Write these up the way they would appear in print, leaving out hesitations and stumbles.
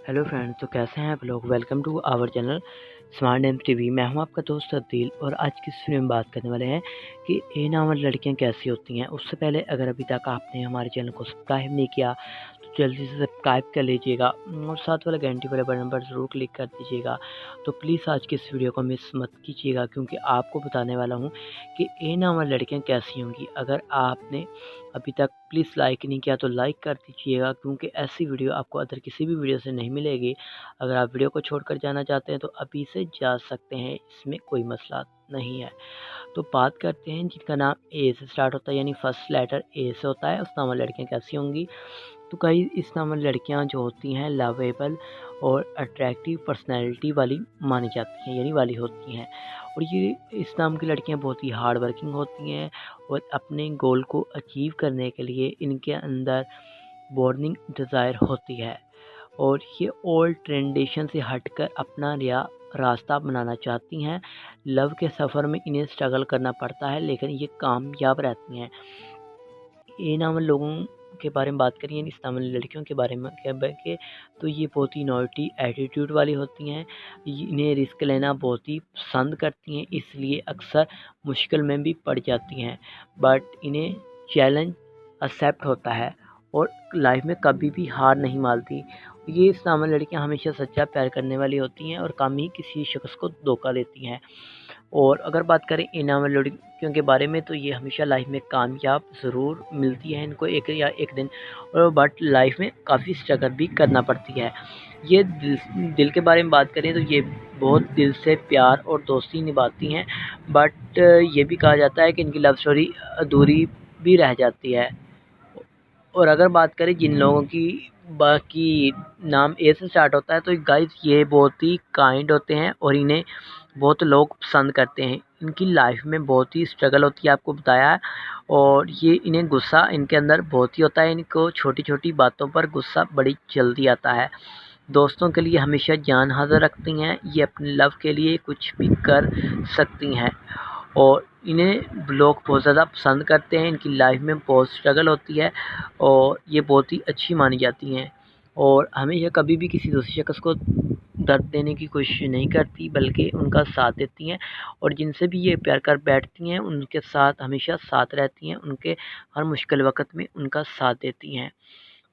Hello friends, तो कैसे हैं आप लोग। Welcome to our channel smart name TV. मैं हूं आपका दोस्त अदील और आज की इस वीडियो में बात करने वाले हैं कि ए नामक लड़कियां कैसी होती हैं। उससे पहले अगर अभी तक आपने हमारे चैनल को सब्सक्राइब नहीं किया तो जल्दी से सब्सक्राइब कर लीजिएगा और साथ वाला घंटी वाले बटन पर ज़रूर क्लिक कर दीजिएगा। तो प्लीज़ आज की इस वीडियो को मिस मत कीजिएगा क्योंकि आपको बताने वाला हूँ कि ए नामक लड़कियाँ कैसी होंगी। अगर आपने अभी तक प्लीज़ लाइक नहीं किया तो लाइक कर दीजिएगा क्योंकि ऐसी वीडियो आपको अदर किसी भी वीडियो से नहीं मिलेगी। अगर आप वीडियो को छोड़कर जाना चाहते हैं तो अभी से जा सकते हैं, इसमें कोई मसला नहीं है। तो बात करते हैं जिनका नाम ए से स्टार्ट होता है, यानी फर्स्ट लेटर ए से होता है, उस नाम वाली लड़कियाँ कैसी होंगी। तो कई इस नाम वाली लड़कियाँ जो होती हैं लवेबल और अट्रैक्टिव पर्सनैलिटी वाली मानी जाती हैं, यानी वाली होती हैं। और ये इस नाम की लड़कियाँ बहुत ही हार्ड वर्किंग होती हैं और अपने गोल को अचीव करने के लिए इनके अंदर बर्निंग डिज़ायर होती है और ये ओल्ड ट्रेडिशन से हटकर अपना नया रास्ता बनाना चाहती हैं। लव के सफ़र में इन्हें स्ट्रगल करना पड़ता है लेकिन ये कामयाब रहती हैं। ये नाम लोगों के बारे में बात करें, इस नाम लड़कियों के बारे में के तो ये बहुत ही नॉटी एटीट्यूड वाली होती हैं। इन्हें रिस्क लेना बहुत ही पसंद करती हैं, इसलिए अक्सर मुश्किल में भी पड़ जाती हैं। बट इन्हें चैलेंज एक्सेप्ट होता है और लाइफ में कभी भी हार नहीं मानती। ये इस नाम लड़कियाँ हमेशा सच्चा प्यार करने वाली होती हैं और कम ही किसी शख्स को धोखा देती हैं। और अगर बात करें इनाम लड़कियों के बारे में तो ये हमेशा लाइफ में कामयाब ज़रूर मिलती है इनको एक या एक दिन, और बट लाइफ में काफ़ी स्ट्रगल भी करना पड़ती है। ये दिल के बारे में बात करें तो ये बहुत दिल से प्यार और दोस्ती निभाती हैं, बट ये भी कहा जाता है कि इनकी लव स्टोरी अधूरी भी रह जाती है। और अगर बात करें जिन लोगों की बाकी नाम ए से स्टार्ट होता है तो गाइस ये बहुत ही काइंड होते हैं और इन्हें बहुत लोग पसंद करते हैं। इनकी लाइफ में बहुत ही स्ट्रगल होती है, आपको बताया है। और ये इन्हें गुस्सा इनके अंदर बहुत ही होता है, इनको छोटी छोटी बातों पर गुस्सा बड़ी जल्दी आता है। दोस्तों के लिए हमेशा जान हाज़िर रखती हैं, ये अपने लव के लिए कुछ भी कर सकती हैं और इन्हें लोग बहुत ज़्यादा पसंद करते हैं। इनकी लाइफ में बहुत स्ट्रगल होती है और ये बहुत ही अच्छी मानी जाती हैं और हमेशा कभी भी किसी दूसरे शख्स को दर्द देने की कोशिश नहीं करती बल्कि उनका साथ देती हैं। और जिनसे भी ये प्यार कर बैठती हैं उनके साथ हमेशा साथ रहती हैं, उनके हर मुश्किल वक़्त में उनका साथ देती हैं।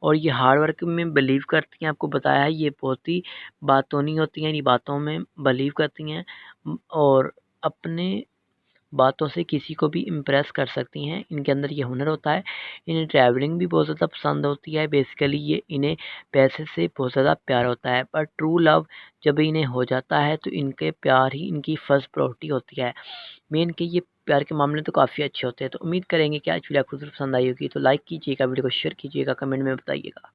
और ये हार्ड वर्क में बिलीव करती हैं, आपको बताया है। ये बहुत ही बातों नहीं होती हैं, इन्हीं बातों में बिलीव करती हैं और अपने बातों से किसी को भी इम्प्रेस कर सकती हैं। इनके अंदर ये हुनर होता है। इन्हें ट्रैवलिंग भी बहुत ज़्यादा पसंद होती है। बेसिकली ये इन्हें पैसे से बहुत ज़्यादा प्यार होता है, पर ट्रू लव जब इन्हें हो जाता है तो इनके प्यार ही इनकी फर्स्ट प्रायोरिटी होती है। मेन कि ये प्यार के मामले तो काफ़ी अच्छे होते हैं। तो उम्मीद करेंगे कि आज वीडियो आपको ज़रूर पसंद आई होगी। तो लाइक कीजिएगा, वीडियो को शेयर कीजिएगा, कमेंट में बताइएगा।